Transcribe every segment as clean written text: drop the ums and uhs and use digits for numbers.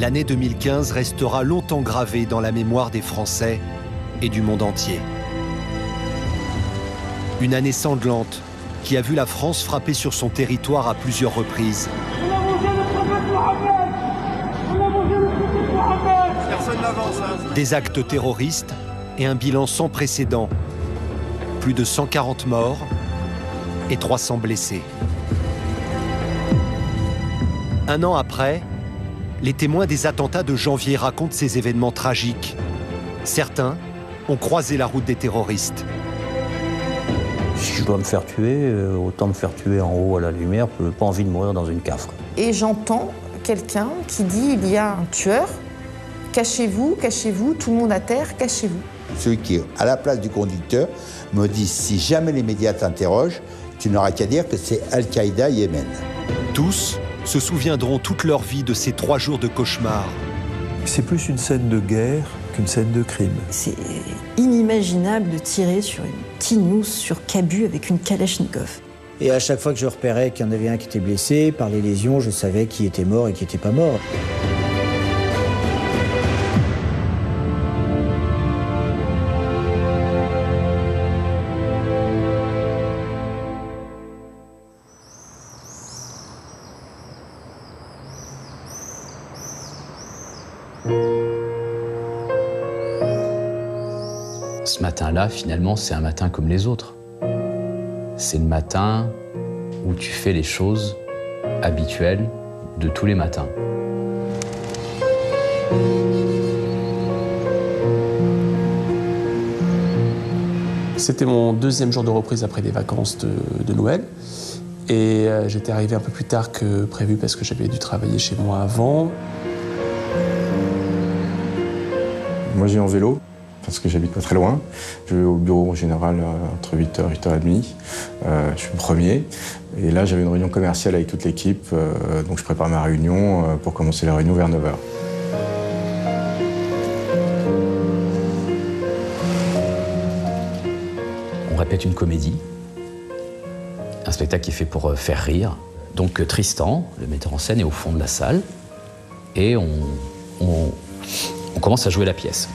l'année 2015 restera longtemps gravée dans la mémoire des Français et du monde entier. Une année sanglante qui a vu la France frapper sur son territoire à plusieurs reprises. Personne n'avance, hein. Des actes terroristes et un bilan sans précédent. Plus de 140 morts et 300 blessés. Un an après, les témoins des attentats de janvier racontent ces événements tragiques. Certains ont croisé la route des terroristes. Si je dois me faire tuer, autant me faire tuer en haut à la lumière, je n'ai pas envie de mourir dans une cave. Et j'entends quelqu'un qui dit il y a un tueur, cachez-vous, cachez-vous, tout le monde à terre, cachez-vous. Celui qui est à la place du conducteur me dit si jamais les médias t'interrogent, tu n'auras qu'à dire que c'est Al-Qaïda Yémen. Tous se souviendront toute leur vie de ces 3 jours de cauchemar. C'est plus une scène de guerre qu'une scène de crime. C'est inimaginable de tirer sur une tinousse sur Cabu avec une Kalachnikov. Et à chaque fois que je repérais qu'il y en avait un qui était blessé, par les lésions, je savais qui était mort et qui n'était pas mort. Ce matin-là, finalement, c'est un matin comme les autres. C'est le matin où tu fais les choses habituelles de tous les matins. C'était mon 2e jour de reprise après des vacances de Noël. Et j'étais arrivé un peu plus tard que prévu parce que j'avais dû travailler chez moi avant. Moi, j'ai en vélo, parce que j'habite pas très loin. Je vais au bureau en général entre 8h et 8h30. Je suis le premier. Et là, j'avais une réunion commerciale avec toute l'équipe. Donc, je prépare ma réunion pour commencer la réunion vers 9h. On répète une comédie. Un spectacle qui est fait pour faire rire. Donc, Tristan, le metteur en scène, est au fond de la salle. Et on commence à jouer la pièce.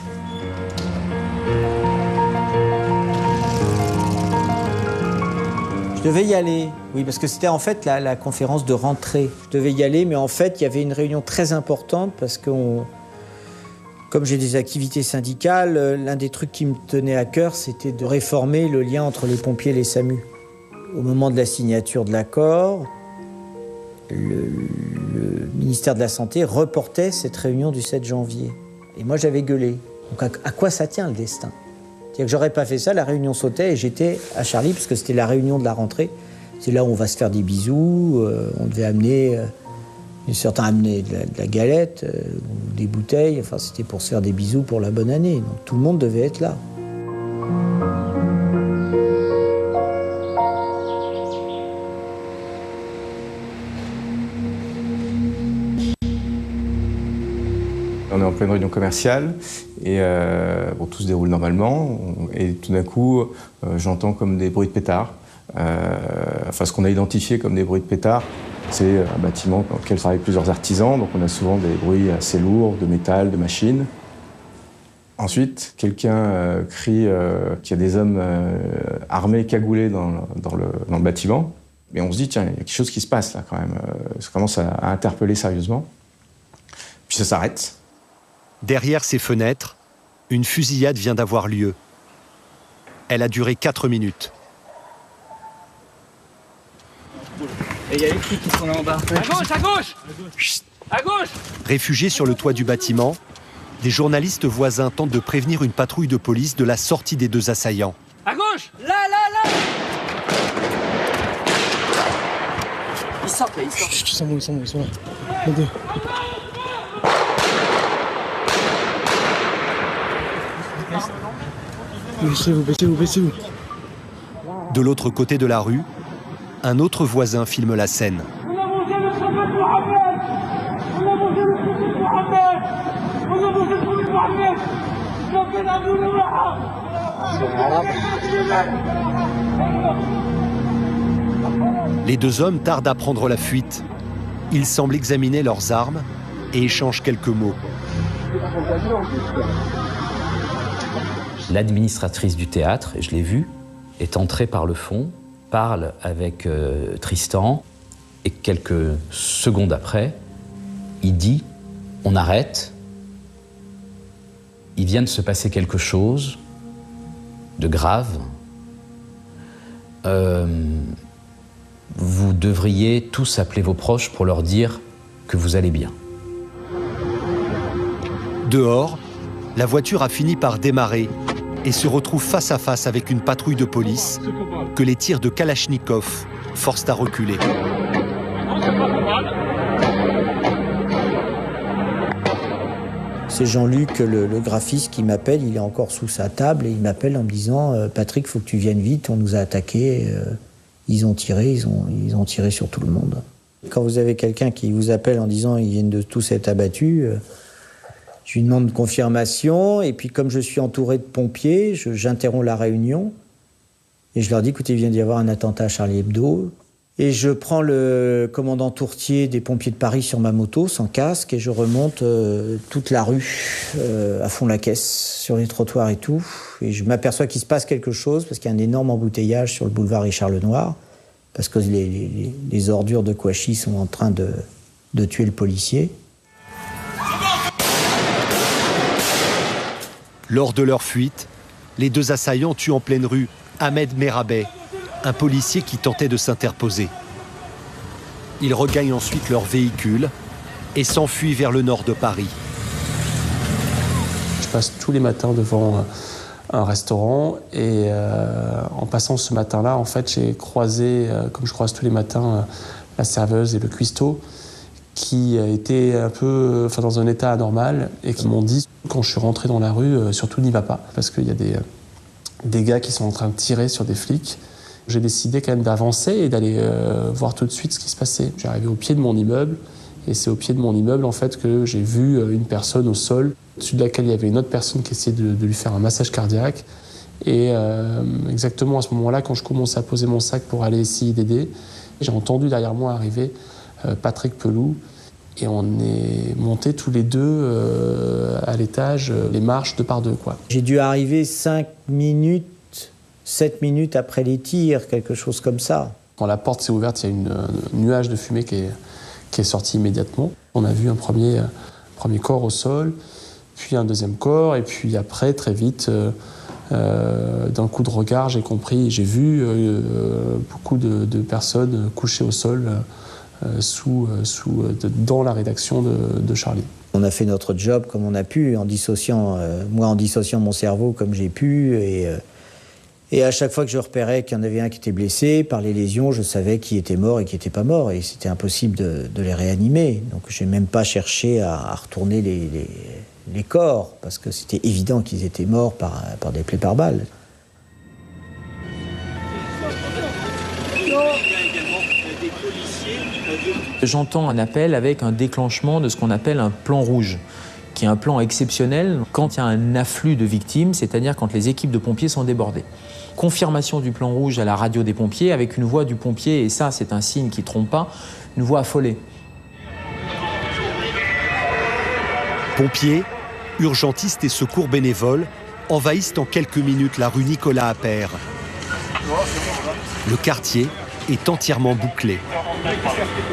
Je devais y aller, oui, parce que c'était en fait la conférence de rentrée. Je devais y aller, mais en fait, il y avait une réunion très importante parce que, comme j'ai des activités syndicales, l'un des trucs qui me tenait à cœur, c'était de réformer le lien entre les pompiers et les SAMU. Au moment de la signature de l'accord, le ministère de la Santé reportait cette réunion du 7 janvier. Et moi, j'avais gueulé. Donc, à quoi ça tient, le destin ? C'est-à-dire que j'aurais pas fait ça, la réunion sautait et j'étais à Charlie, parce que c'était la réunion de la rentrée. C'est là où on va se faire des bisous. On devait amener, certains amenaient de la galette, ou des bouteilles. Enfin, c'était pour se faire des bisous pour la bonne année. Donc tout le monde devait être là. On est en pleine réunion commerciale et tout se déroule normalement. Et tout d'un coup, j'entends comme des bruits de pétards. Ce qu'on a identifié comme des bruits de pétards, c'est un bâtiment dans lequel travaillent plusieurs artisans. Donc on a souvent des bruits assez lourds, de métal, de machines. Ensuite, quelqu'un crie qu'il y a des hommes armés, cagoulés dans le bâtiment. Et on se dit, tiens, il y a quelque chose qui se passe là quand même. Ça commence à interpeller sérieusement. Puis ça s'arrête. Derrière ces fenêtres, une fusillade vient d'avoir lieu. Elle a duré 4 minutes. Et il y a les flics qui sont là en bas. À gauche, à gauche! À gauche! Réfugiés sur le toit du bâtiment, des journalistes voisins tentent de prévenir une patrouille de police de la sortie des 2 assaillants. À gauche! Là, là, là! Ils sortent là, ils sortent. Chut, ils sont là. Regardez. Baissez-vous. De l'autre côté de la rue, un autre voisin filme la scène. Les 2 hommes tardent à prendre la fuite. Ils semblent examiner leurs armes et échangent quelques mots. L'administratrice du théâtre, je l'ai vue, est entrée par le fond, parle avec Tristan, et quelques secondes après, il dit « On arrête, il vient de se passer quelque chose de grave. Vous devriez tous appeler vos proches pour leur dire que vous allez bien. » Dehors, la voiture a fini par démarrer et se retrouve face à face avec une patrouille de police que les tirs de Kalachnikov forcent à reculer. C'est Jean-Luc, le graphiste, qui m'appelle, il est encore sous sa table, et il m'appelle en me disant « Patrick, il faut que tu viennes vite, on nous a attaqués, ils ont tiré sur tout le monde. » Quand vous avez quelqu'un qui vous appelle en disant « Ils viennent de tous être abattus », je lui demande confirmation, et puis comme je suis entouré de pompiers, j'interromps la réunion, et je leur dis « Écoutez, il vient d'y avoir un attentat à Charlie Hebdo ». Et je prends le commandant Tourtier des pompiers de Paris sur ma moto, sans casque, et je remonte toute la rue à fond la caisse, sur les trottoirs et tout. Et je m'aperçois qu'il se passe quelque chose, parce qu'il y a un énorme embouteillage sur le boulevard Richard Lenoir, parce que les ordures de Kouachi sont en train de tuer le policier. Lors de leur fuite, les deux assaillants tuent en pleine rue Ahmed Merabet, un policier qui tentait de s'interposer. Ils regagnent ensuite leur véhicule et s'enfuient vers le nord de Paris. Je passe tous les matins devant un restaurant et en passant ce matin-là, en fait, j'ai croisé, comme je croise tous les matins, la serveuse et le cuistot qui étaient un peu dans un état anormal et qui m'ont dit, quand je suis rentré dans la rue, surtout n'y va pas, parce qu'il y a des gars qui sont en train de tirer sur des flics. J'ai décidé quand même d'avancer et d'aller voir tout de suite ce qui se passait. J'ai arrivé au pied de mon immeuble et c'est au pied de mon immeuble en fait que j'ai vu une personne au sol, au-dessus de laquelle il y avait une autre personne qui essayait de lui faire un massage cardiaque. Et exactement à ce moment-là, quand je commençais à poser mon sac pour aller essayer d'aider, j'ai entendu derrière moi arriver Patrick Pelou et on est montés tous les deux à l'étage, les marches 2 par 2, quoi. J'ai dû arriver 7 minutes après les tirs, quelque chose comme ça. Quand la porte s'est ouverte, il y a un nuage de fumée qui est sorti immédiatement. On a vu un premier corps au sol, puis un deuxième corps, et puis après, très vite, d'un coup de regard, j'ai vu beaucoup de personnes couchées au sol dans la rédaction de Charlie. On a fait notre job comme on a pu, en dissociant mon cerveau comme j'ai pu, et à chaque fois que je repérais qu'il y en avait un qui était blessé, par les lésions, je savais qui était mort et qui n'était pas mort. Et c'était impossible de les réanimer. Donc je n'ai même pas cherché à retourner les corps, parce que c'était évident qu'ils étaient morts par des plaies par balles. J'entends un appel avec un déclenchement de ce qu'on appelle un plan rouge, qui est un plan exceptionnel quand il y a un afflux de victimes, c'est-à-dire quand les équipes de pompiers sont débordées. Confirmation du plan rouge à la radio des pompiers avec une voix du pompier, et ça c'est un signe qui ne trompe pas, une voix affolée. Pompiers, urgentistes et secours bénévoles envahissent en quelques minutes la rue Nicolas Appert. Le quartier est entièrement bouclé.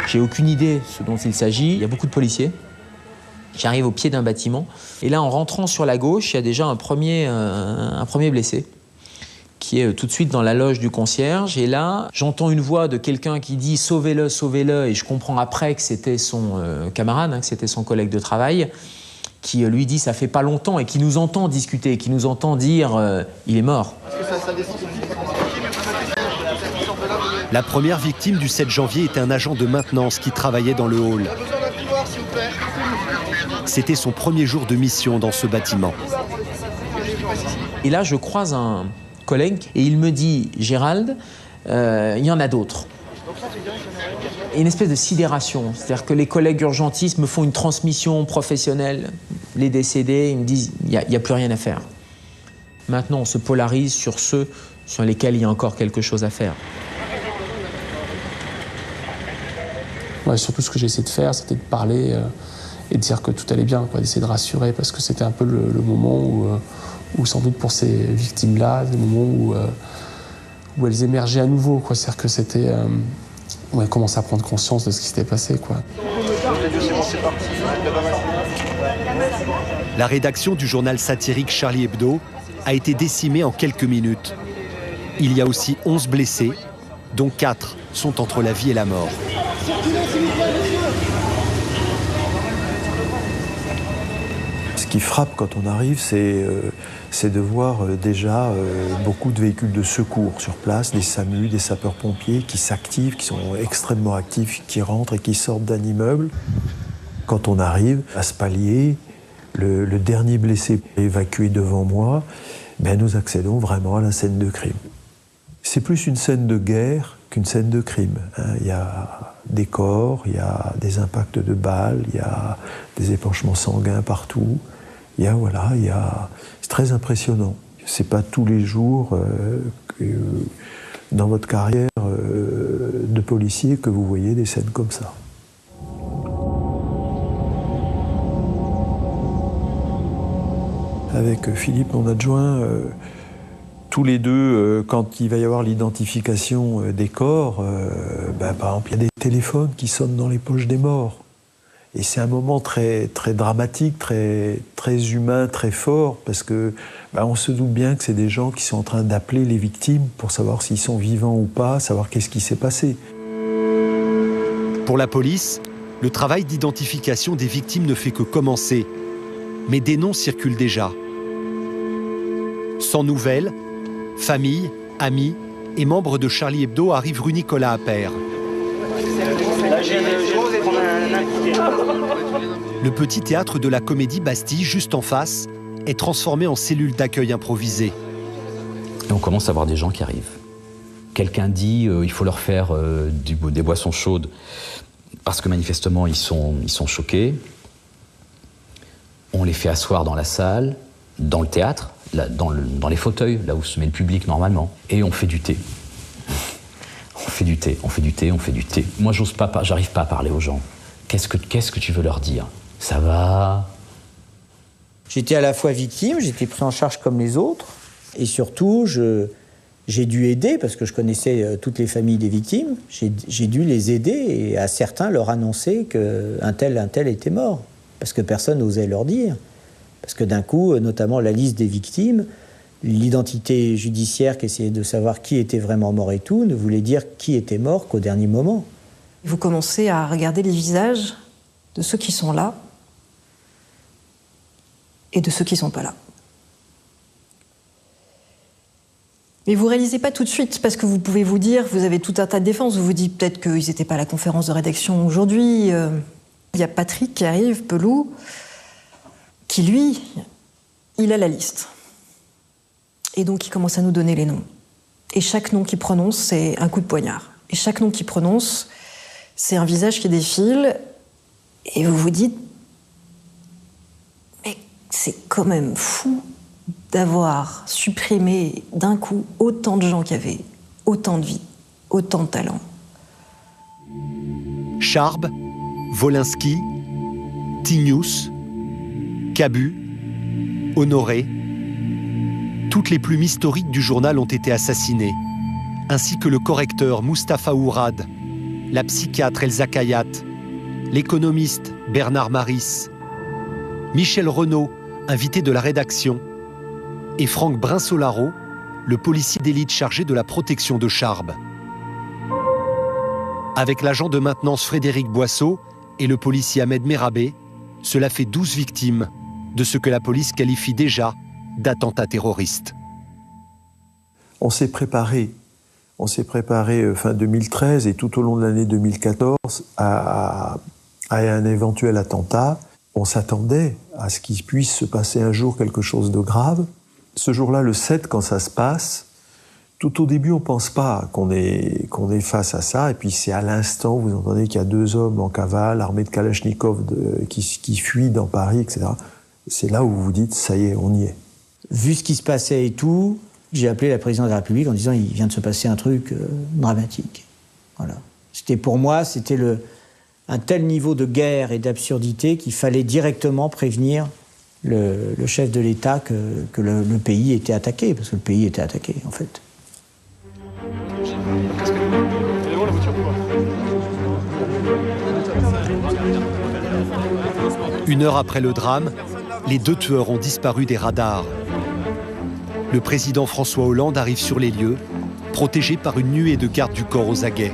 J'ai aucune idée ce dont il s'agit, il y a beaucoup de policiers. J'arrive au pied d'un bâtiment, et là en rentrant sur la gauche, il y a déjà un premier blessé, qui est tout de suite dans la loge du concierge. Et là, j'entends une voix de quelqu'un qui dit « Sauvez-le, sauvez-le », et je comprends après que c'était son camarade, que c'était son collègue de travail, qui lui dit « Ça fait pas longtemps », et qui nous entend discuter, qui nous entend dire « Il est mort ». La première victime du 7 janvier était un agent de maintenance qui travaillait dans le hall. C'était son premier jour de mission dans ce bâtiment. Et là, je croise un collègue et il me dit « Gérald, il y en a d'autres ». Et une espèce de sidération, c'est-à-dire que les collègues urgentistes me font une transmission professionnelle, les décédés, ils me disent « Il n'y a plus rien à faire ». Maintenant, on se polarise sur ceux sur lesquels il y a encore quelque chose à faire. Ouais, surtout, ce que j'ai essayé de faire, c'était de parler et dire que tout allait bien, quoi, d'essayer de rassurer, parce que c'était un peu le moment où sans doute pour ces victimes-là, le moment où elles émergeaient à nouveau, quoi. C'est-à-dire que c'était... on a commencé à prendre conscience de ce qui s'était passé, quoi. La rédaction du journal satirique Charlie Hebdo a été décimée en quelques minutes. Il y a aussi 11 blessés, dont 4 sont entre la vie et la mort. Ce qui frappe quand on arrive, c'est de voir déjà beaucoup de véhicules de secours sur place, des SAMU, des sapeurs-pompiers qui s'activent, qui sont extrêmement actifs, qui rentrent et qui sortent d'un immeuble. Quand on arrive à ce palier, le dernier blessé est évacué devant moi, nous accédons vraiment à la scène de crime. C'est plus une scène de guerre qu'une scène de crime. Il y a des corps, il y a des impacts de balles, il y a des épanchements sanguins partout. C'est très impressionnant. C'est pas tous les jours dans votre carrière de policier que vous voyez des scènes comme ça. Avec Philippe, mon adjoint, tous les deux, quand il va y avoir l'identification des corps, par exemple, il y a des téléphones qui sonnent dans les poches des morts. Et c'est un moment très, très dramatique, très, très humain, très fort, parce que on se doute bien que c'est des gens qui sont en train d'appeler les victimes pour savoir s'ils sont vivants ou pas, savoir qu'est-ce qui s'est passé. Pour la police, le travail d'identification des victimes ne fait que commencer. Mais des noms circulent déjà. Sans nouvelles, famille, amis et membres de Charlie Hebdo arrivent rue Nicolas Appert. Le petit théâtre de la Comédie Bastille, juste en face, est transformé en cellule d'accueil improvisée. Et on commence à voir des gens qui arrivent. Quelqu'un dit il faut leur faire des boissons chaudes parce que manifestement ils sont choqués. On les fait asseoir dans la salle, dans le théâtre, dans les fauteuils, là où se met le public normalement, et on fait du thé. On fait du thé. Moi, j'arrive pas à parler aux gens. Qu'est-ce que tu veux leur dire? Ça va? J'étais à la fois victime, j'étais pris en charge comme les autres, et surtout, j'ai dû aider, parce que je connaissais toutes les familles des victimes, j'ai dû les aider, et à certains leur annoncer qu'un tel était mort, parce que personne n'osait leur dire. Parce que d'un coup, notamment la liste des victimes, l'identité judiciaire qui essayait de savoir qui était vraiment mort et tout, ne voulait dire qui était mort qu'au dernier moment. Vous commencez à regarder les visages de ceux qui sont là et de ceux qui ne sont pas là. Mais vous ne réalisez pas tout de suite, parce que vous pouvez vous dire, vous avez tout un tas de défenses, vous vous dites peut-être qu'ils n'étaient pas à la conférence de rédaction aujourd'hui. Il y a Patrick qui arrive, Pelou, qui lui, il a la liste. Et donc il commence à nous donner les noms. Et chaque nom qu'il prononce, c'est un coup de poignard. Et chaque nom qu'il prononce, c'est un visage qui défile, et vous vous dites, mais c'est quand même fou d'avoir supprimé d'un coup autant de gens qui avaient autant de vie, autant de talent. Charb, Wolinski, Tignous, Cabu, Honoré, toutes les plumes historiques du journal ont été assassinées, ainsi que le correcteur Mustapha Ourad, la psychiatre Elsa Kayat, l'économiste Bernard Maris, Michel Renaud, invité de la rédaction, et Franck Brinsolaro, le policier d'élite chargé de la protection de Charb. Avec l'agent de maintenance Frédéric Boisseau et le policier Ahmed Merabé, cela fait 12 victimes de ce que la police qualifie déjà d'attentat terroriste. On s'est préparé fin 2013 et tout au long de l'année 2014 à un éventuel attentat. On s'attendait à ce qu'il puisse se passer un jour quelque chose de grave. Ce jour-là, le 7, quand ça se passe, tout au début, on ne pense pas qu'on est face à ça. Et puis c'est à l'instant, vous entendez qu'il y a 2 hommes en cavale, armés de Kalachnikov, qui fuient dans Paris, etc. C'est là où vous vous dites, ça y est, on y est. Vu ce qui se passait et tout, j'ai appelé la présidente de la République en disant, il vient de se passer un truc dramatique. Voilà. Pour moi, c'était un tel niveau de guerre et d'absurdité qu'il fallait directement prévenir le chef de l'État que le pays était attaqué, parce que le pays était attaqué, en fait. Une heure après le drame, les 2 tueurs ont disparu des radars. Le président François Hollande arrive sur les lieux, protégé par une nuée de gardes du corps aux aguets.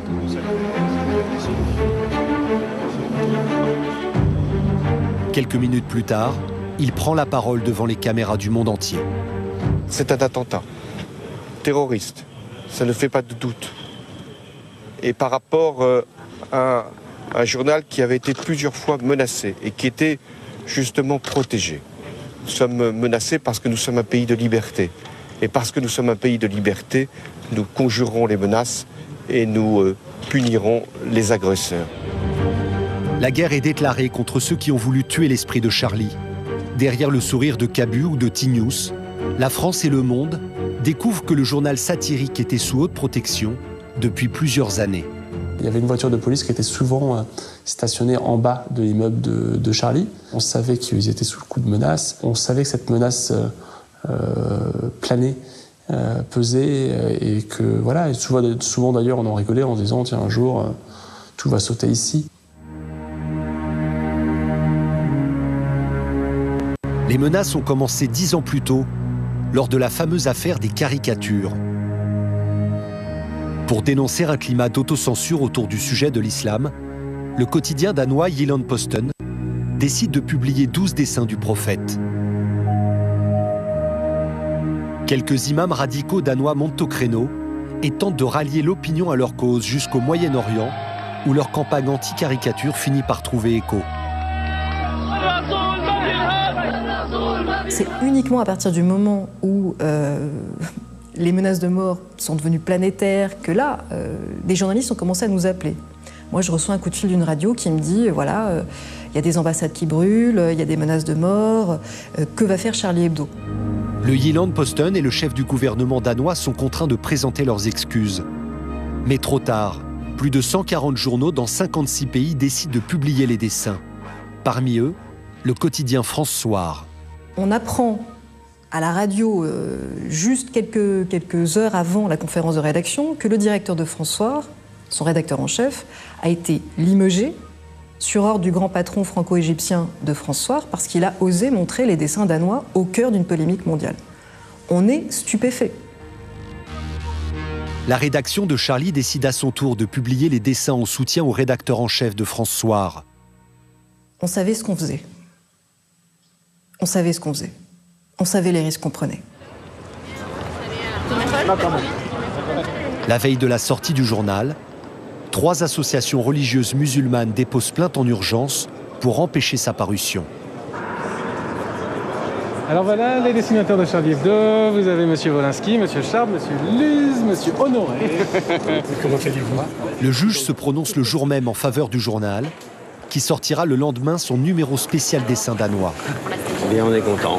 Quelques minutes plus tard, il prend la parole devant les caméras du monde entier. C'est un attentat terroriste, ça ne fait pas de doute. Et par rapport à un journal qui avait été plusieurs fois menacé et qui était justement protégé. Nous sommes menacés parce que nous sommes un pays de liberté. Et parce que nous sommes un pays de liberté, nous conjurerons les menaces et nous punirons les agresseurs. La guerre est déclarée contre ceux qui ont voulu tuer l'esprit de Charlie. Derrière le sourire de Cabu ou de Tignous, la France et le monde découvrent que le journal satirique était sous haute protection depuis plusieurs années. Il y avait une voiture de police qui était souvent stationnée en bas de l'immeuble de Charlie. On savait qu'ils étaient sous le coup de menace. On savait que cette menace planait, pesait, et que voilà. Et souvent d'ailleurs, on en rigolait en disant tiens, un jour, tout va sauter ici. Les menaces ont commencé 10 ans plus tôt, lors de la fameuse affaire des caricatures. Pour dénoncer un climat d'autocensure autour du sujet de l'islam, le quotidien danois Jyllands-Posten décide de publier 12 dessins du prophète. Quelques imams radicaux danois montent au créneau et tentent de rallier l'opinion à leur cause jusqu'au Moyen-Orient, où leur campagne anti-caricature finit par trouver écho. C'est uniquement à partir du moment où les menaces de mort sont devenues planétaires que là, des journalistes ont commencé à nous appeler. Moi, je reçois un coup de fil d'une radio qui me dit, voilà, il y a des ambassades qui brûlent, il y a des menaces de mort, que va faire Charlie Hebdo ? Le Jyllands-Posten et le chef du gouvernement danois sont contraints de présenter leurs excuses. Mais trop tard, plus de 140 journaux dans 56 pays décident de publier les dessins. Parmi eux, le quotidien France Soir. On apprend à la radio, juste quelques heures avant la conférence de rédaction, que le directeur de France Soir, son rédacteur en chef, a été limogé sur ordre du grand patron franco-égyptien de France Soir parce qu'il a osé montrer les dessins danois au cœur d'une polémique mondiale. On est stupéfait. La rédaction de Charlie décide à son tour de publier les dessins en soutien au rédacteur en chef de France Soir. On savait ce qu'on faisait. On savait ce qu'on faisait. On savait les risques qu'on prenait. La veille de la sortie du journal, 3 associations religieuses musulmanes déposent plainte en urgence pour empêcher sa parution. Alors voilà, les dessinateurs de Charlie Hebdo, vous avez M. Wolinski, M. Charb, M. Luz, M. Honoré. Comment allez-vous ? Le juge se prononce le jour même en faveur du journal, qui sortira le lendemain son numéro spécial dessin danois. Bien, on est content.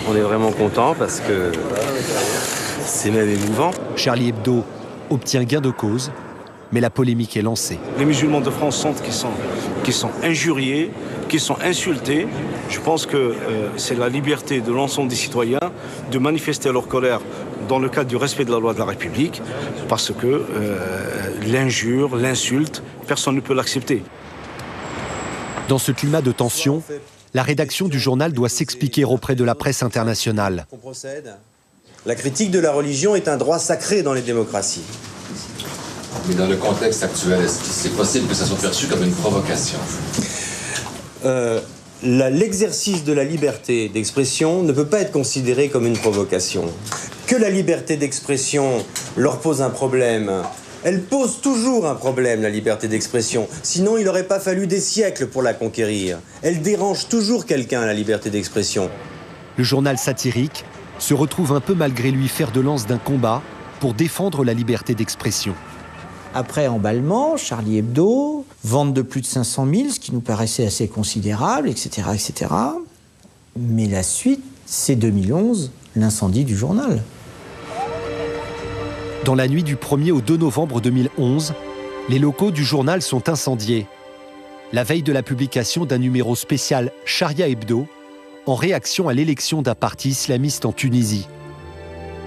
On est vraiment content parce que c'est même émouvant. Charlie Hebdo obtient gain de cause, mais la polémique est lancée. Les musulmans de France sentent qu'ils sont injuriés, qu'ils sont insultés. Je pense que c'est la liberté de l'ensemble des citoyens de manifester leur colère dans le cadre du respect de la loi de la République, parce que l'injure, l'insulte, personne ne peut l'accepter. Dans ce climat de tension, la rédaction du journal doit s'expliquer auprès de la presse internationale. La critique de la religion est un droit sacré dans les démocraties. Mais dans le contexte actuel, est-ce que c'est possible que ça soit perçu comme une provocation ? L'exercice de la liberté d'expression ne peut pas être considéré comme une provocation. Que la liberté d'expression leur pose un problème, elle pose toujours un problème, la liberté d'expression. Sinon, il n'aurait pas fallu des siècles pour la conquérir. Elle dérange toujours quelqu'un, la liberté d'expression. Le journal satirique se retrouve un peu malgré lui fer de lance d'un combat pour défendre la liberté d'expression. Après emballement, Charlie Hebdo, vente de plus de 500 000, ce qui nous paraissait assez considérable, etc., etc. Mais la suite, c'est 2011, l'incendie du journal. Dans la nuit du 1er au 2 novembre 2011, Les locaux du journal sont incendiés. La veille de la publication d'un numéro spécial Sharia Hebdo, en réaction à l'élection d'un parti islamiste en Tunisie.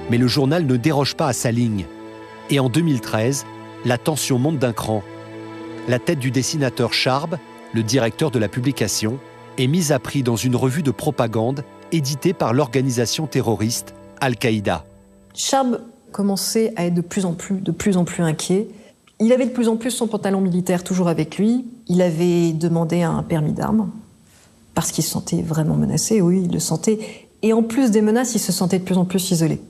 Mais le journal ne déroge pas à sa ligne. Et en 2013, la tension monte d'un cran. La tête du dessinateur Charb, le directeur de la publication, est mise à prix dans une revue de propagande éditée par l'organisation terroriste Al-Qaïda. Charb commençait à être de plus en plus inquiet. Il avait de plus en plus son pantalon militaire toujours avec lui. Il avait demandé un permis d'armes parce qu'il se sentait vraiment menacé. Oui, il le sentait. Et en plus des menaces, il se sentait de plus en plus isolé.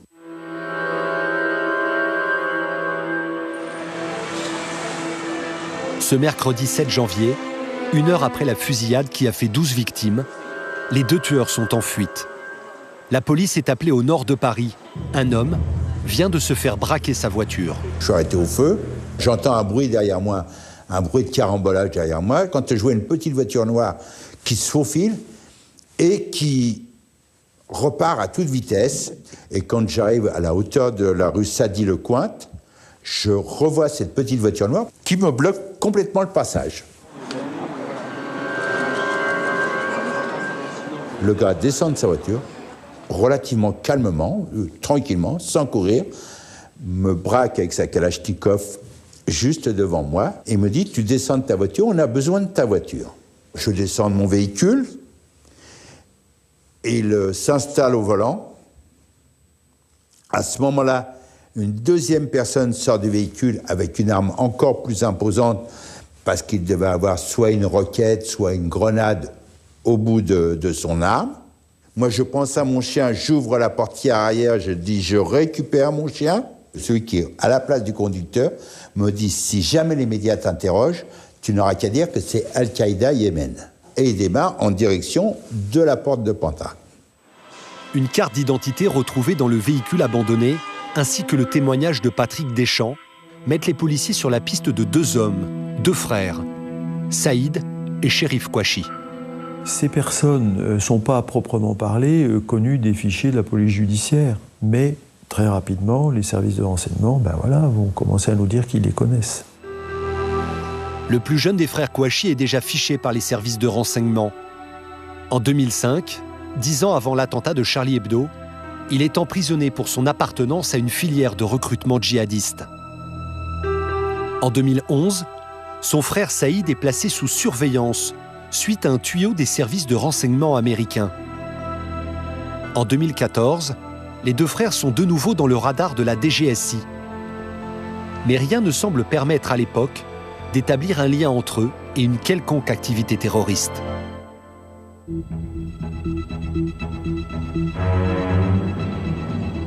Ce mercredi 7 janvier, 1 heure après la fusillade qui a fait 12 victimes, les 2 tueurs sont en fuite. La police est appelée au nord de Paris. Un homme vient de se faire braquer sa voiture. Je suis arrêté au feu, j'entends un bruit derrière moi, un bruit de carambolage derrière moi. Quand je vois une petite voiture noire qui se faufile et qui repart à toute vitesse. Et quand j'arrive à la hauteur de la rue Sadi-le-Cointe, je revois cette petite voiture noire qui me bloque complètement le passage. Le gars descend de sa voiture, relativement calmement, tranquillement, sans courir, me braque avec sa Kalachnikov juste devant moi et me dit « Tu descends de ta voiture, on a besoin de ta voiture ». Je descends de mon véhicule, il s'installe au volant. À ce moment-là, une deuxième personne sort du véhicule avec une arme encore plus imposante parce qu'il devait avoir soit une roquette, soit une grenade au bout de son arme. Moi, je pense à mon chien, j'ouvre la portière arrière, je dis « Je récupère mon chien ». Celui qui est à la place du conducteur me dit « Si jamais les médias t'interrogent, tu n'auras qu'à dire que c'est Al-Qaïda Yémen ». Et il démarre en direction de la porte de Pantin. Une carte d'identité retrouvée dans le véhicule abandonné, ainsi que le témoignage de Patrick Deschamps, mettent les policiers sur la piste de 2 hommes, 2 frères, Saïd et Chérif Kouachi. Ces personnes ne sont pas à proprement parler connues des fichiers de la police judiciaire, mais très rapidement, les services de renseignement vont commencer à nous dire qu'ils les connaissent. Le plus jeune des frères Kouachi est déjà fiché par les services de renseignement. En 2005, 10 ans avant l'attentat de Charlie Hebdo, il est emprisonné pour son appartenance à une filière de recrutement djihadiste. En 2011, son frère Saïd est placé sous surveillance suite à un tuyau des services de renseignement américains. En 2014, les 2 frères sont de nouveau dans le radar de la DGSI. Mais rien ne semble permettre à l'époque d'établir un lien entre eux et une quelconque activité terroriste.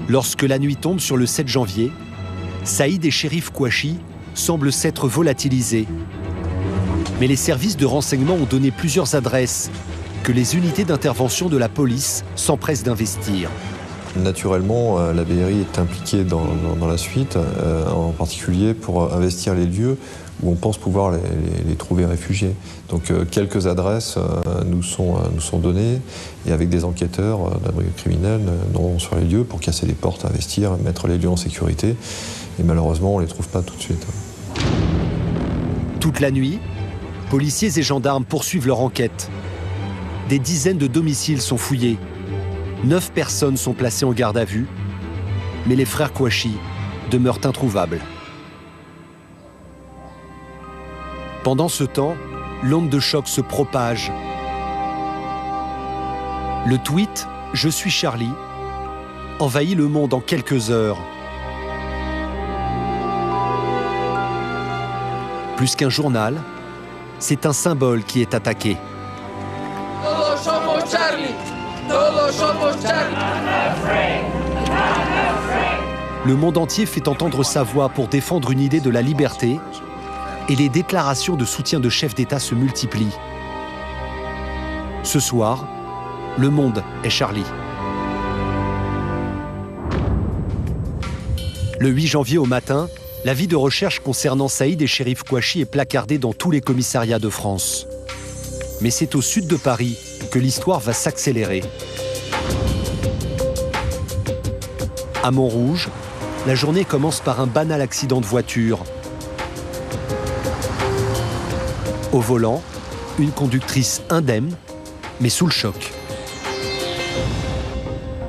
Lorsque la nuit tombe sur le 7 janvier, Saïd et Chérif Kouachi semblent s'être volatilisés. Mais les services de renseignement ont donné plusieurs adresses que les unités d'intervention de la police s'empressent d'investir. Naturellement, la BRI est impliquée dans la suite, en particulier pour investir les lieux où on pense pouvoir les trouver réfugiés. Donc quelques adresses nous sont données et avec des enquêteurs de la brigade criminelle nous allons sur les lieux pour casser les portes, investir, mettre les lieux en sécurité. Et malheureusement, on ne les trouve pas tout de suite. Toute la nuit, policiers et gendarmes poursuivent leur enquête. Des dizaines de domiciles sont fouillés. 9 personnes sont placées en garde à vue, mais les frères Kouachi demeurent introuvables. Pendant ce temps, l'onde de choc se propage. Le tweet « Je suis Charlie » envahit le monde en quelques heures. Plus qu'un journal, c'est un symbole qui est attaqué. Le monde entier fait entendre sa voix pour défendre une idée de la liberté et les déclarations de soutien de chefs d'État se multiplient. Ce soir, le monde est Charlie. Le 8 janvier au matin, l'avis de recherche concernant Saïd et Chérif Kouachi est placardé dans tous les commissariats de France. Mais c'est au sud de Paris que l'histoire va s'accélérer. À Montrouge, la journée commence par un banal accident de voiture. Au volant, une conductrice indemne, mais sous le choc.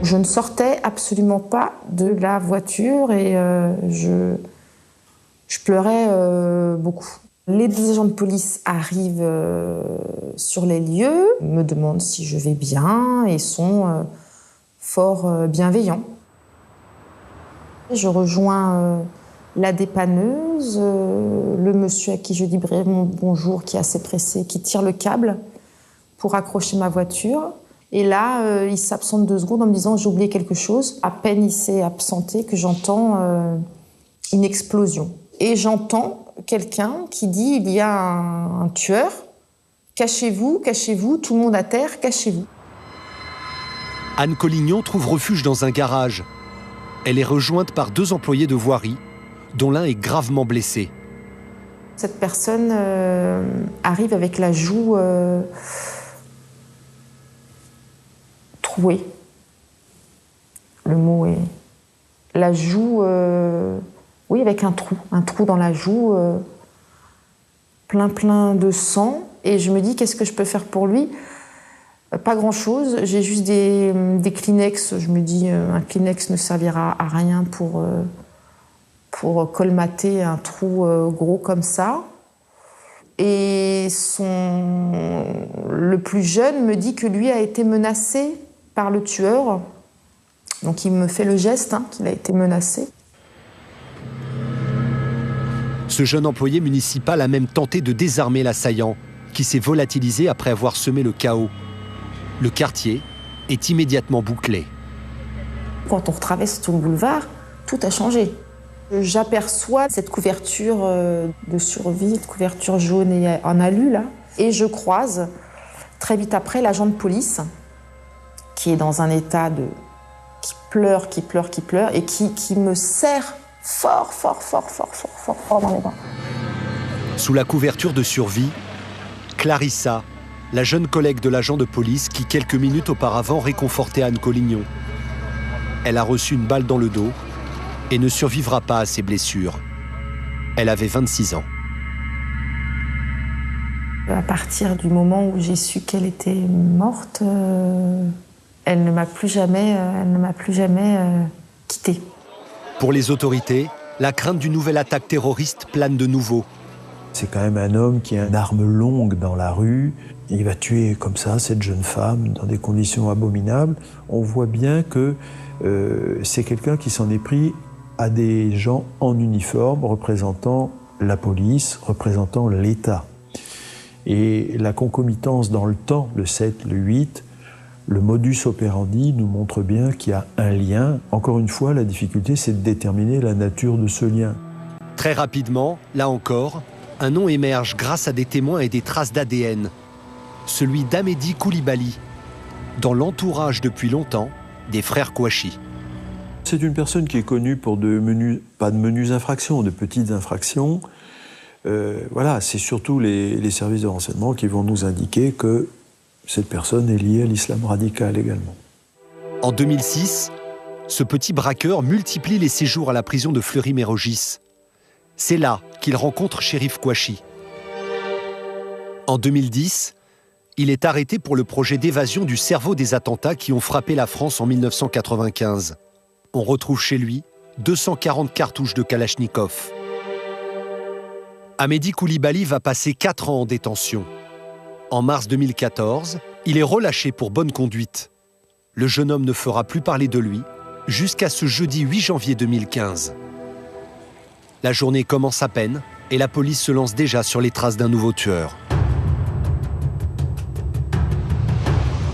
Je ne sortais absolument pas de la voiture et je pleurais beaucoup. Les 2 agents de police arrivent sur les lieux, me demandent si je vais bien et sont fort bienveillants. Je rejoins la dépanneuse, le monsieur à qui je dis brièvement bonjour, qui est assez pressé, qui tire le câble pour accrocher ma voiture. Et là, il s'absente 2 secondes en me disant « j'ai oublié quelque chose ». À peine il s'est absenté que j'entends une explosion. Et j'entends quelqu'un qui dit « il y a un tueur, cachez-vous, cachez-vous, tout le monde à terre, cachez-vous ». Anne Collignon trouve refuge dans un garage. Elle est rejointe par 2 employés de voirie, dont l'un est gravement blessé. Cette personne arrive avec la joue trouée. Le mot est... La joue... Oui, avec un trou dans la joue, plein de sang. Et je me dis, qu'est-ce que je peux faire pour lui ? Pas grand-chose. J'ai juste des Kleenex. Je me dis, un Kleenex ne servira à rien pour colmater un trou gros comme ça. Et le plus jeune me dit que lui a été menacé par le tueur. Donc il me fait le geste qu'il a été menacé. Ce jeune employé municipal a même tenté de désarmer l'assaillant, qui s'est volatilisé après avoir semé le chaos. Le quartier est immédiatement bouclé. Quand on retraverse tout le boulevard, tout a changé. J'aperçois cette couverture de survie, cette couverture jaune et en alu, là. Et je croise très vite après l'agent de police, qui est dans un état qui pleure, et qui me serre fort dans les bras. Sous la couverture de survie, Clarissa, la jeune collègue de l'agent de police qui, quelques minutes auparavant, réconfortait Anne Collignon. Elle a reçu une balle dans le dos et ne survivra pas à ses blessures. Elle avait 26 ans. À partir du moment où j'ai su qu'elle était morte, elle ne m'a plus jamais quittée. Pour les autorités, la crainte d'une nouvelle attaque terroriste plane de nouveau. C'est quand même un homme qui a une arme longue dans la rue. Il va tuer comme ça cette jeune femme dans des conditions abominables. On voit bien que c'est quelqu'un qui s'en est pris à des gens en uniforme représentant la police, représentant l'État. Et la concomitance dans le temps, le 7, le 8, le modus operandi nous montre bien qu'il y a un lien. Encore une fois, la difficulté, c'est de déterminer la nature de ce lien. Très rapidement, là encore, un nom émerge grâce à des témoins et des traces d'ADN. Celui d'Amédi Koulibaly, dans l'entourage depuis longtemps des frères Kouachi. C'est une personne qui est connue pour pas de menues infractions, de petites infractions. Voilà, c'est surtout les services de renseignement qui vont nous indiquer que cette personne est liée à l'islam radical également. En 2006, ce petit braqueur multiplie les séjours à la prison de Fleury-Mérogis. C'est là qu'il rencontre Chérif Kouachi. En 2010, il est arrêté pour le projet d'évasion du cerveau des attentats qui ont frappé la France en 1995. On retrouve chez lui 240 cartouches de Kalachnikov. Amédi Koulibaly va passer 4 ans en détention. En mars 2014, il est relâché pour bonne conduite. Le jeune homme ne fera plus parler de lui jusqu'à ce jeudi 8 janvier 2015. La journée commence à peine et la police se lance déjà sur les traces d'un nouveau tueur.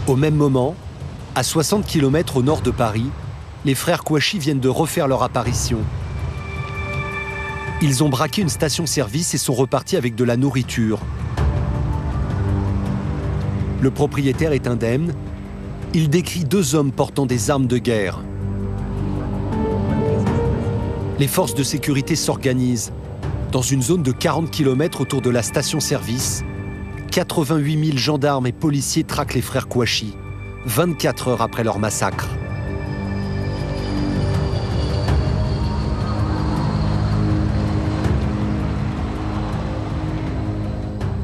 Au même moment, à 60 km au nord de Paris, les frères Kouachi viennent de refaire leur apparition. Ils ont braqué une station-service et sont repartis avec de la nourriture. Le propriétaire est indemne. Il décrit 2 hommes portant des armes de guerre. Les forces de sécurité s'organisent. Dans une zone de 40 km autour de la station-service, 88 000 gendarmes et policiers traquent les frères Kouachi, 24 heures après leur massacre.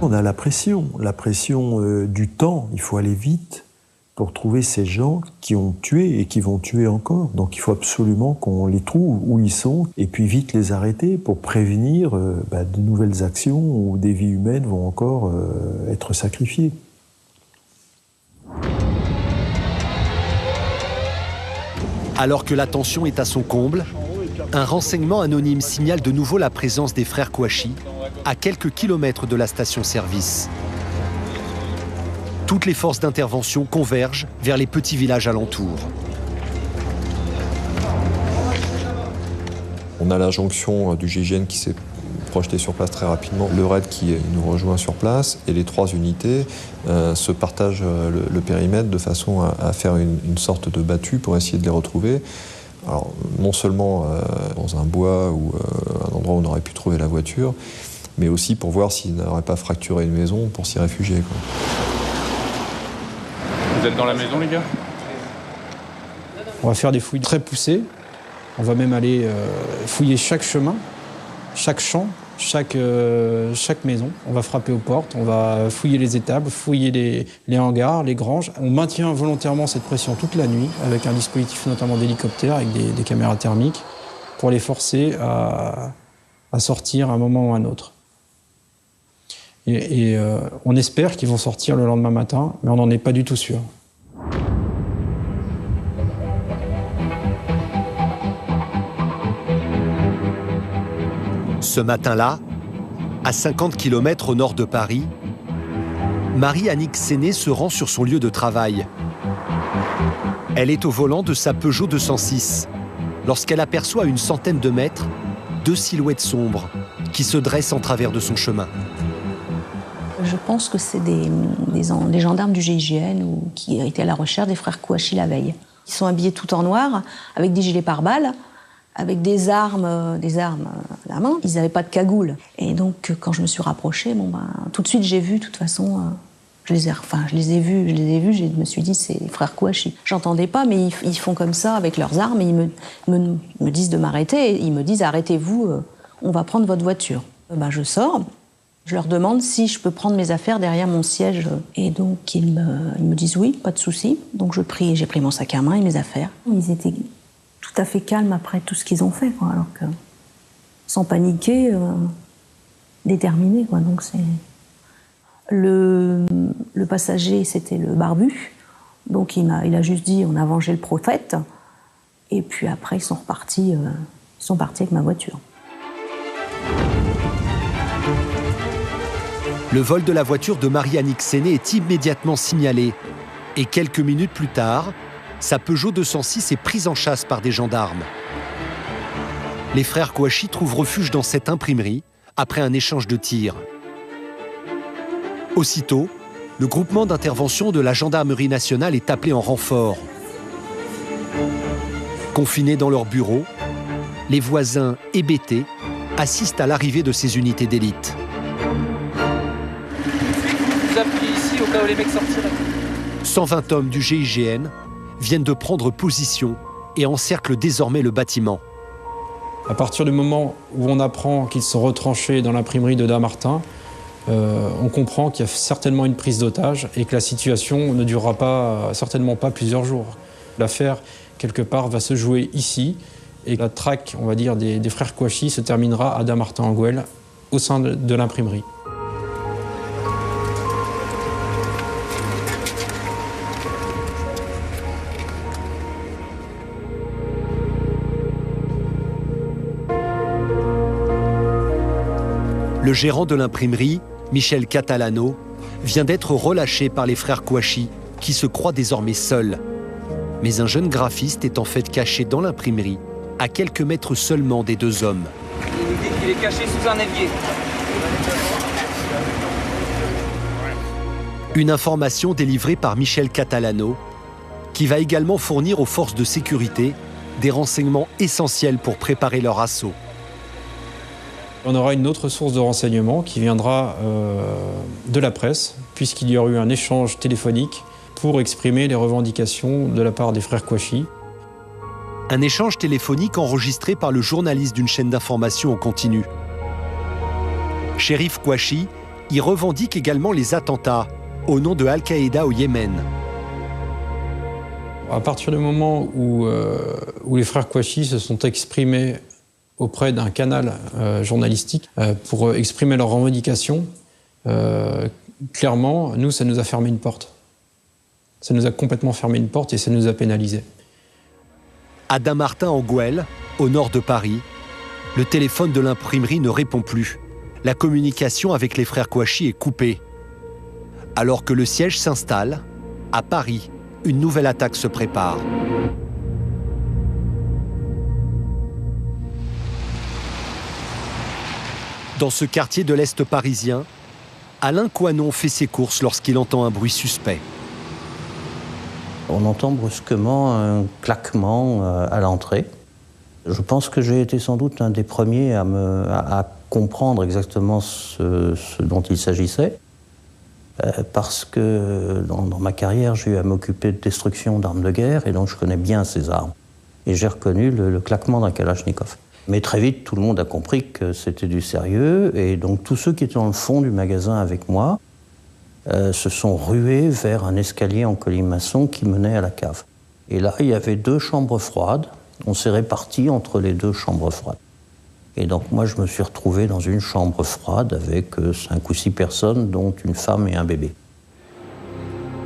On a la pression du temps. Il faut aller vite pour trouver ces gens qui ont tué et qui vont tuer encore. Donc il faut absolument qu'on les trouve où ils sont et puis vite les arrêter pour prévenir de nouvelles actions où des vies humaines vont encore être sacrifiées. Alors que la tension est à son comble, un renseignement anonyme signale de nouveau la présence des frères Kouachi à quelques kilomètres de la station-service. Toutes les forces d'intervention convergent vers les petits villages alentours. On a la jonction du GIGN qui s'est projetée sur place très rapidement, le RAID qui nous rejoint sur place et les 3 unités se partagent le périmètre de façon à faire une sorte de battue pour essayer de les retrouver. Alors, non seulement dans un bois ou un endroit où on aurait pu trouver la voiture, mais aussi pour voir s'ils n'auraient pas fracturé une maison pour s'y réfugier, quoi. Vous êtes dans la maison, les gars? On va faire des fouilles très poussées. On va même aller fouiller chaque chemin, chaque champ, chaque maison. On va frapper aux portes, on va fouiller les étables, fouiller les hangars, les granges. On maintient volontairement cette pression toute la nuit avec un dispositif notamment d'hélicoptère avec des caméras thermiques pour les forcer à sortir à un moment ou à un autre. Et on espère qu'ils vont sortir le lendemain matin, mais on n'en est pas du tout sûr. Ce matin-là, à 50 km au nord de Paris, Marie-Annick Séné se rend sur son lieu de travail. Elle est au volant de sa Peugeot 206 lorsqu'elle aperçoit à une centaine de mètres 2 silhouettes sombres qui se dressent en travers de son chemin. Je pense que c'est des gendarmes du GIGN qui étaient à la recherche des frères Kouachi la veille. Ils sont habillés tout en noir, avec des gilets pare-balles, avec des armes à la main. Ils n'avaient pas de cagoule. Et donc, quand je me suis rapprochée, tout de suite, j'ai vu, de toute façon, je les ai vus, je me suis dit, c'est les frères Kouachi. J'entendais pas, mais ils font comme ça avec leurs armes, et ils me disent de m'arrêter, et ils me disent, arrêtez-vous, on va prendre votre voiture. Je sors. Je leur demande si je peux prendre mes affaires derrière mon siège. Et donc, ils me disent oui, pas de souci. Donc, j'ai pris mon sac à main et mes affaires. Ils étaient tout à fait calmes après tout ce qu'ils ont fait, quoi. Alors que, sans paniquer, déterminés, quoi. Donc, c'est... Le passager, c'était le barbu. Donc, il a juste dit, on a vengé le prophète. Et puis après, ils sont partis avec ma voiture. Le vol de la voiture de Marie-Annick Séné est immédiatement signalé. Et quelques minutes plus tard, sa Peugeot 206 est prise en chasse par des gendarmes. Les frères Kouachi trouvent refuge dans cette imprimerie après un échange de tirs. Aussitôt, le groupement d'intervention de la gendarmerie nationale est appelé en renfort. Confinés dans leur bureau, les voisins hébétés assistent à l'arrivée de ces unités d'élite. Vous appuyez ici au cas où les mecs sortiraient. 120 hommes du GIGN viennent de prendre position et encerclent désormais le bâtiment. À partir du moment où on apprend qu'ils sont retranchés dans l'imprimerie de Dammartin, on comprend qu'il y a certainement une prise d'otage et que la situation ne durera certainement pas plusieurs jours. L'affaire, quelque part, va se jouer ici et la traque, on va dire, des frères Kouachi se terminera à Dammartin-en-Goële, au sein de l'imprimerie. Le gérant de l'imprimerie, Michel Catalano, vient d'être relâché par les frères Kouachi, qui se croient désormais seuls. Mais un jeune graphiste est en fait caché dans l'imprimerie, à quelques mètres seulement des deux hommes. Il est caché sous un évier. Une information délivrée par Michel Catalano, qui va également fournir aux forces de sécurité des renseignements essentiels pour préparer leur assaut. On aura une autre source de renseignement qui viendra de la presse, puisqu'il y aura eu un échange téléphonique pour exprimer les revendications de la part des frères Kouachi. Un échange téléphonique enregistré par le journaliste d'une chaîne d'information en continu. Chérif Kouachi Il revendique également les attentats au nom de Al-Qaïda au Yémen. À partir du moment où les frères Kouachi se sont exprimés auprès d'un canal journalistique pour exprimer leurs revendications, clairement, nous, ça nous a fermé une porte. Ça nous a complètement fermé une porte et ça nous a pénalisés. À Dampmartin en Gouelle, au nord de Paris, le téléphone de l'imprimerie ne répond plus. La communication avec les frères Kouachi est coupée. Alors que le siège s'installe, à Paris, une nouvelle attaque se prépare. Dans ce quartier de l'Est parisien, Alain Coinon fait ses courses lorsqu'il entend un bruit suspect. On entend brusquement un claquement à l'entrée. Je pense que j'ai été sans doute un des premiers à comprendre exactement ce dont il s'agissait. Parce que dans ma carrière, j'ai eu à m'occuper de destruction d'armes de guerre, et donc je connais bien ces armes. Et j'ai reconnu le claquement d'un Kalachnikov. Mais très vite, tout le monde a compris que c'était du sérieux, et donc tous ceux qui étaient dans le fond du magasin avec moi se sont rués vers un escalier en colimaçon qui menait à la cave. Et là, il y avait 2 chambres froides. On s'est répartis entre les 2 chambres froides. Et donc moi, je me suis retrouvé dans une chambre froide avec 5 ou 6 personnes, dont une femme et un bébé.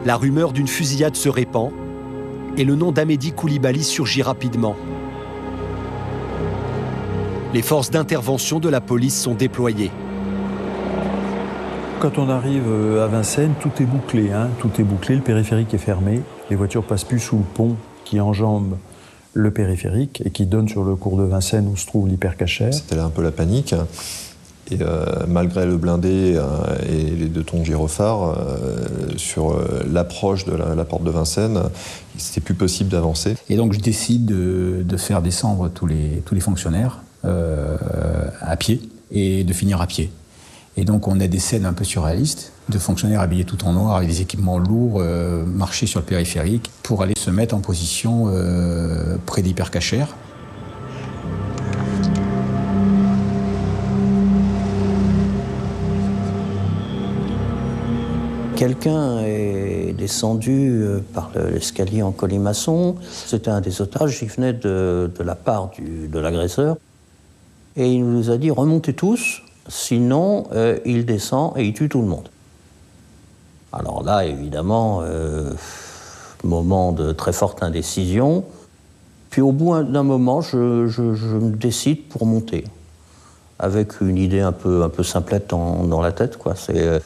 La rumeur d'une fusillade se répand et le nom d'Amédi Koulibaly surgit rapidement. Les forces d'intervention de la police sont déployées. Quand on arrive à Vincennes, tout est bouclé. Tout est bouclé, le périphérique est fermé. Les voitures passent plus sous le pont qui enjambe le périphérique et qui donne sur le cours de Vincennes où se trouve l'hypercachère. C'était là un peu la panique. Et malgré le blindé et les 2 tons gyrophares, sur l'approche de la porte de Vincennes, c'était plus possible d'avancer. Et donc je décide de faire descendre tous les fonctionnaires à pied et de finir à pied. Et donc on a des scènes un peu surréalistes de fonctionnaires habillés tout en noir avec des équipements lourds marcher sur le périphérique pour aller se mettre en position près d'hypercachère. Quelqu'un est descendu par l'escalier en colimaçon. C'était un des otages, il venait de la part de l'agresseur. Et il nous a dit « remontez tous ». Sinon, il descend et il tue tout le monde. Alors là, évidemment, moment de très forte indécision. Puis au bout d'un moment, je me décide pour monter. Avec une idée un peu simplette dans la tête, quoi. C'est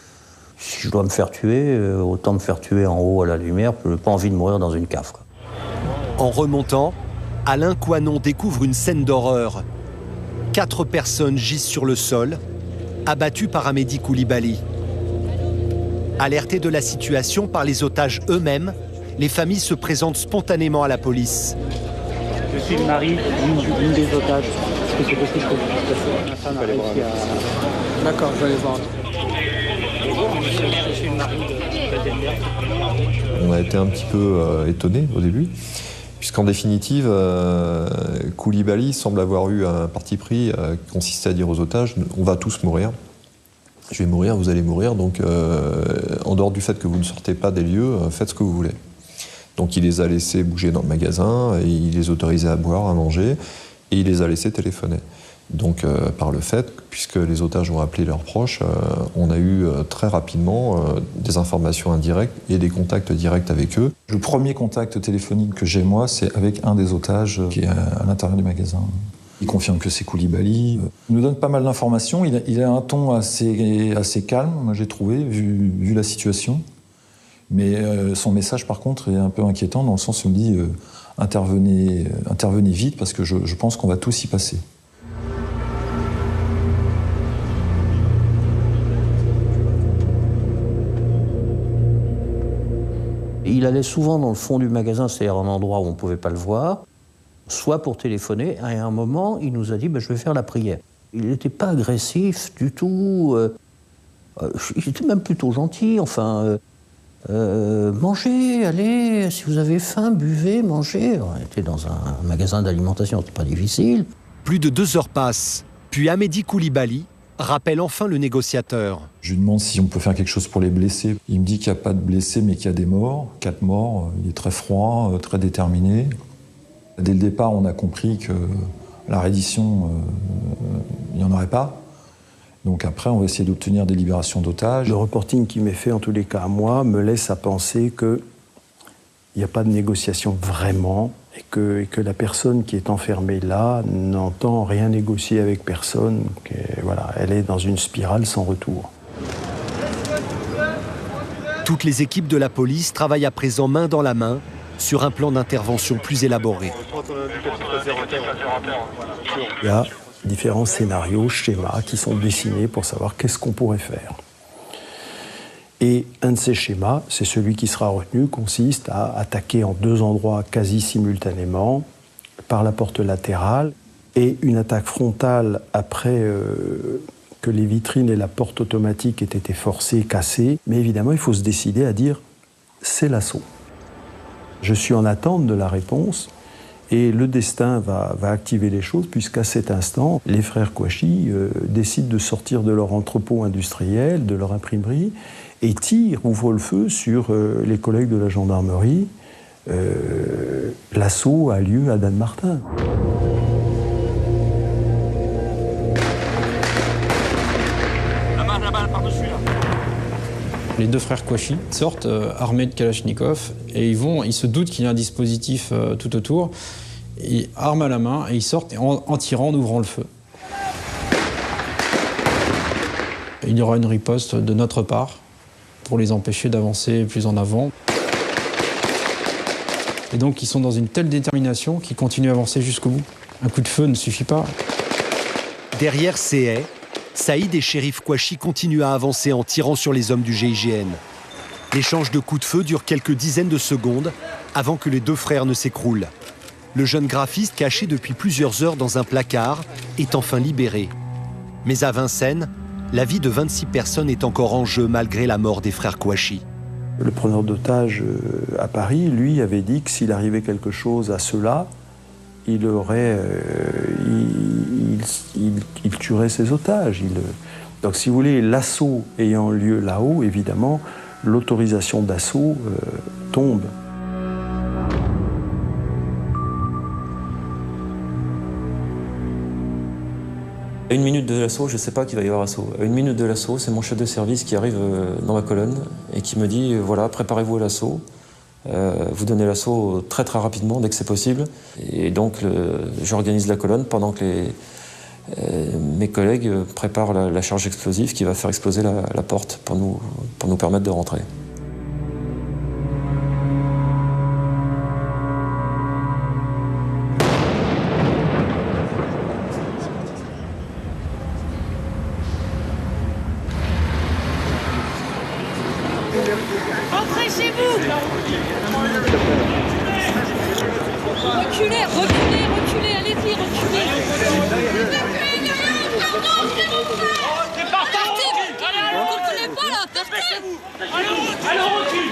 si je dois me faire tuer, autant me faire tuer en haut à la lumière. Je n'ai pas envie de mourir dans une cave, quoi. En remontant, Alain Coinon découvre une scène d'horreur. 4 personnes gisent sur le sol, abattues par Amédi Koulibaly. Alertées de la situation par les otages eux-mêmes, les familles se présentent spontanément à la police. Je suis le mari d'une des otages. Est-ce que c'est possible que vous fassiez ma femme a réussi à... D'accord, je vais aller voir. Je suis le mari de... On a été un petit peu étonnés au début, puisqu'en définitive, Koulibaly semble avoir eu un parti pris qui consistait à dire aux otages « on va tous mourir, je vais mourir, vous allez mourir, donc en dehors du fait que vous ne sortez pas des lieux, faites ce que vous voulez ». Donc il les a laissés bouger dans le magasin, et il les autorisait à boire, à manger, et il les a laissés téléphoner. Donc par le fait, puisque les otages ont appelé leurs proches, on a eu très rapidement des informations indirectes et des contacts directs avec eux. Le premier contact téléphonique que j'ai, moi, c'est avec un des otages qui est à l'intérieur du magasin. Il confirme que c'est Koulibaly. Il nous donne pas mal d'informations. Il a un ton assez calme, moi j'ai trouvé, vu la situation. Mais son message, par contre, est un peu inquiétant dans le sens où il dit intervenez vite parce que je pense qu'on va tous y passer. Il allait souvent dans le fond du magasin, c'est-à-dire un endroit où on ne pouvait pas le voir, soit pour téléphoner. Et à un moment, il nous a dit je vais faire la prière. Il n'était pas agressif du tout. Il était même plutôt gentil. Enfin, mangez, allez, si vous avez faim, buvez, mangez. On était dans un magasin d'alimentation, c'était pas difficile. Plus de 2 heures passent, puis Amédi Koulibaly rappelle enfin le négociateur. Je lui demande si on peut faire quelque chose pour les blessés. Il me dit qu'il n'y a pas de blessés, mais qu'il y a des morts, 4 morts. Il est très froid, très déterminé. Dès le départ, on a compris que la reddition, il n'y en aurait pas. Donc après, on va essayer d'obtenir des libérations d'otages. Le reporting qui m'est fait, en tous les cas à moi, me laisse à penser qu'il n'y a pas de négociation vraiment et que la personne qui est enfermée là n'entend rien négocier avec personne. Voilà, elle est dans une spirale sans retour. Toutes les équipes de la police travaillent à présent main dans la main sur un plan d'intervention plus élaboré. Il y a différents scénarios, schémas qui sont dessinés pour savoir qu'est-ce qu'on pourrait faire. Et un de ces schémas, c'est celui qui sera retenu, consiste à attaquer en 2 endroits quasi simultanément, par la porte latérale, et une attaque frontale après que les vitrines et la porte automatique aient été forcées, cassées. Mais évidemment, il faut se décider à dire « c'est l'assaut ». Je suis en attente de la réponse. Et le destin va activer les choses, puisqu'à cet instant, les frères Kouachi décident de sortir de leur entrepôt industriel, de leur imprimerie, et ouvrent le feu sur les collègues de la gendarmerie. L'assaut a lieu à Danemartin. Les 2 frères Kouachi sortent armés de Kalachnikov et ils se doutent qu'il y a un dispositif tout autour. Ils arment à la main et ils sortent en tirant, en ouvrant le feu. Il y aura une riposte de notre part pour les empêcher d'avancer plus en avant. Et donc ils sont dans une telle détermination qu'ils continuent à avancer jusqu'au bout. Un coup de feu ne suffit pas. Derrière ces haies, Saïd et Chérif Kouachi continuent à avancer en tirant sur les hommes du GIGN. L'échange de coups de feu dure quelques dizaines de secondes avant que les 2 frères ne s'écroulent. Le jeune graphiste, caché depuis plusieurs heures dans un placard, est enfin libéré. Mais à Vincennes, la vie de 26 personnes est encore en jeu malgré la mort des frères Kouachi. Le preneur d'otages à Paris, lui, avait dit que s'il arrivait quelque chose à ceux-là, il tuerait ses otages. Donc, si vous voulez, l'assaut ayant lieu là-haut, évidemment, l'autorisation d'assaut tombe. À 1 minute de l'assaut, je ne sais pas qu'il va y avoir assaut. À 1 minute de l'assaut, c'est mon chef de service qui arrive dans ma colonne et qui me dit voilà, préparez-vous à l'assaut. Vous donnez l'assaut très très rapidement, dès que c'est possible. Et donc, j'organise la colonne pendant que mes collègues préparent la charge explosive qui va faire exploser la porte pour nous permettre de rentrer. Rentrez chez vous! Reculez, reculez, reculez, allez-y, reculez! Partez! Vous ne comprenez pas là, partez! Allez, on recule!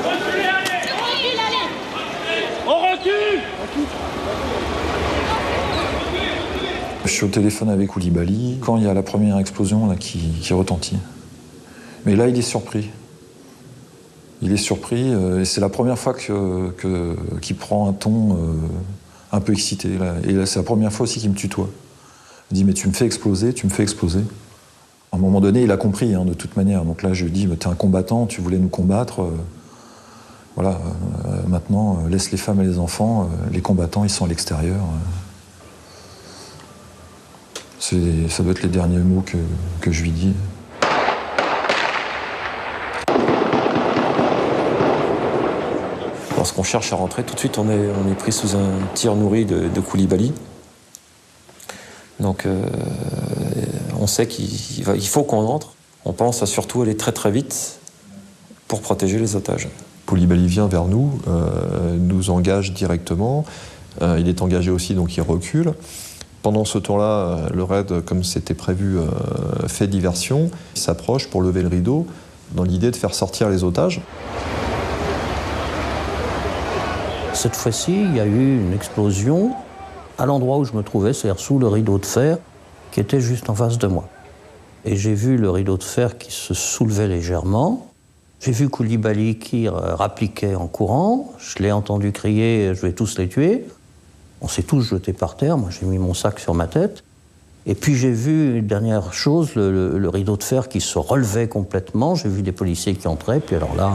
Reculez, allez! On recule! Je suis au téléphone avec Koulibaly quand il y a la première explosion là, qui retentit. Mais là, il est surpris. Il est surpris et c'est la première fois qu'il prend un ton un peu excité. Là. Et là, c'est la première fois aussi qu'il me tutoie. Il dit « mais tu me fais exploser, tu me fais exploser ». À un moment donné, il a compris, de toute manière. Donc là, je lui dis « t'es un combattant, tu voulais nous combattre. Voilà, maintenant, laisse les femmes et les enfants. Les combattants, ils sont à l'extérieur. » Ça doit être les derniers mots que je lui dis. Lorsqu'on cherche à rentrer, tout de suite on est pris sous un tir nourri de Koulibaly. Donc on sait qu'il faut qu'on entre. On pense à surtout aller très très vite pour protéger les otages. Koulibaly vient vers nous, nous engage directement. Il est engagé aussi, donc il recule. Pendant ce tour-là, le raid, comme c'était prévu, fait diversion. Il s'approche pour lever le rideau dans l'idée de faire sortir les otages. Cette fois-ci, il y a eu une explosion à l'endroit où je me trouvais, c'est-à-dire sous le rideau de fer qui était juste en face de moi. Et j'ai vu le rideau de fer qui se soulevait légèrement. J'ai vu Koulibaly qui rappliquait en courant. Je l'ai entendu crier « je vais tous les tuer ». On s'est tous jetés par terre. Moi, j'ai mis mon sac sur ma tête. Et puis j'ai vu une dernière chose, le rideau de fer qui se relevait complètement. J'ai vu des policiers qui entraient. Puis alors là,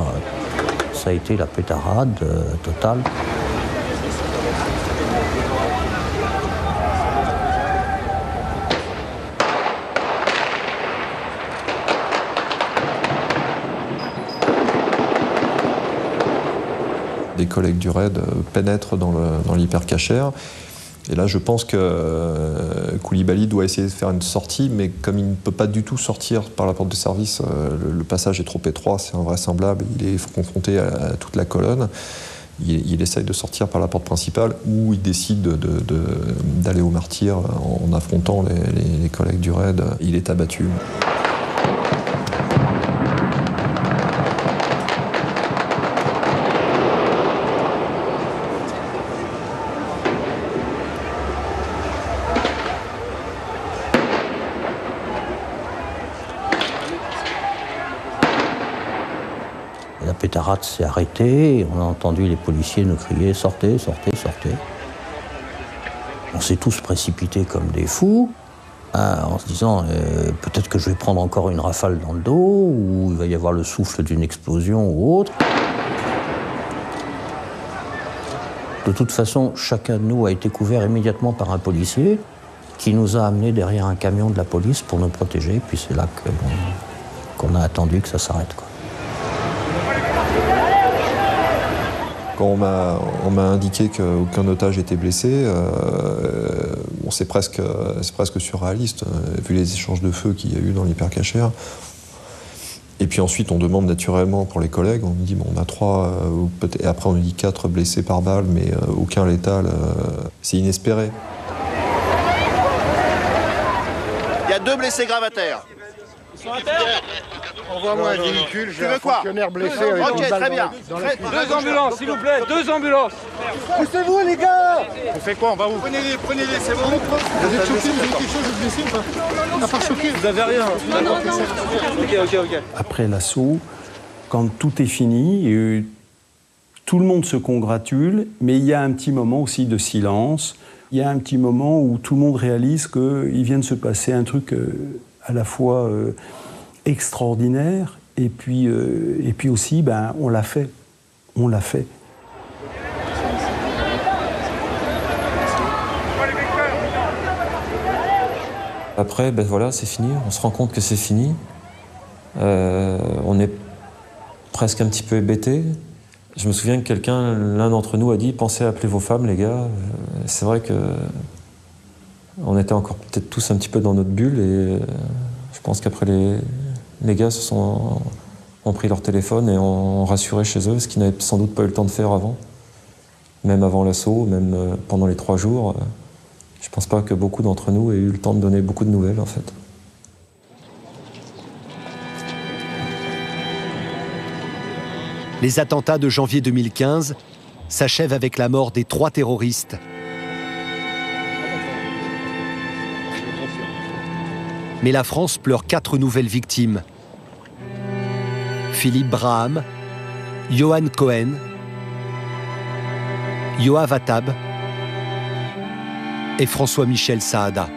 ça a été la pétarade totale. Des collègues du RAID pénètrent dans l'hypercachère. Et là, je pense que Koulibaly doit essayer de faire une sortie, mais comme il ne peut pas du tout sortir par la porte de service, le passage est trop étroit, c'est invraisemblable, il est confronté à toute la colonne. Il essaye de sortir par la porte principale, ou il décide d'aller au martyr en affrontant les collègues du RAID. Il est abattu. La pétarade s'est arrêtée, on a entendu les policiers nous crier « sortez, sortez, sortez ». On s'est tous précipités comme des fous, en se disant peut-être que je vais prendre encore une rafale dans le dos, ou il va y avoir le souffle d'une explosion ou autre. De toute façon, chacun de nous a été couvert immédiatement par un policier qui nous a amenés derrière un camion de la police pour nous protéger, puis c'est là qu'on a attendu que ça s'arrête, quoi. Quand on m'a indiqué qu'aucun otage était blessé, c'est presque surréaliste, vu les échanges de feu qu'il y a eu dans l'hypercachère. Et puis ensuite, on demande naturellement pour les collègues, on nous dit, bon, on a 3, et après on nous dit 4 blessés par balle, mais aucun létal. C'est inespéré. Il y a 2 blessés graves à terre. Ils sont à terre. Envoie-moi un véhicule, j'ai un fonctionnaire blessé avec une balle très bien. Deux ambulances, s'il vous plaît, 2 ambulances. Poussez-vous, les gars. On fait quoi? On va où? Prenez-les, c'est bon. Vous êtes choqués, vous avez quelque chose de blessé ou pas? À part choqué. Vous avez rien. Ok. Après l'assaut, quand tout est fini, tout le monde se congratule, mais il y a un petit moment aussi de silence. Il y a un petit moment où tout le monde réalise qu'il vient de se passer un truc à la fois extraordinaire, et puis aussi, on l'a fait. On l'a fait. Après, voilà, c'est fini. On se rend compte que c'est fini. On est presque un petit peu hébété. Je me souviens que l'un d'entre nous a dit « Pensez à appeler vos femmes, les gars ». C'est vrai que on était encore peut-être tous un petit peu dans notre bulle, et je pense qu'après les gars ont pris leur téléphone et ont rassuré chez eux, ce qu'ils n'avaient sans doute pas eu le temps de faire avant. Même avant l'assaut, même pendant les 3 jours. Je ne pense pas que beaucoup d'entre nous aient eu le temps de donner beaucoup de nouvelles, en fait. Les attentats de janvier 2015 s'achèvent avec la mort des 3 terroristes. Mais la France pleure 4 nouvelles victimes. Philippe Braham, Johan Cohen, Yoav Attab et François-Michel Saada.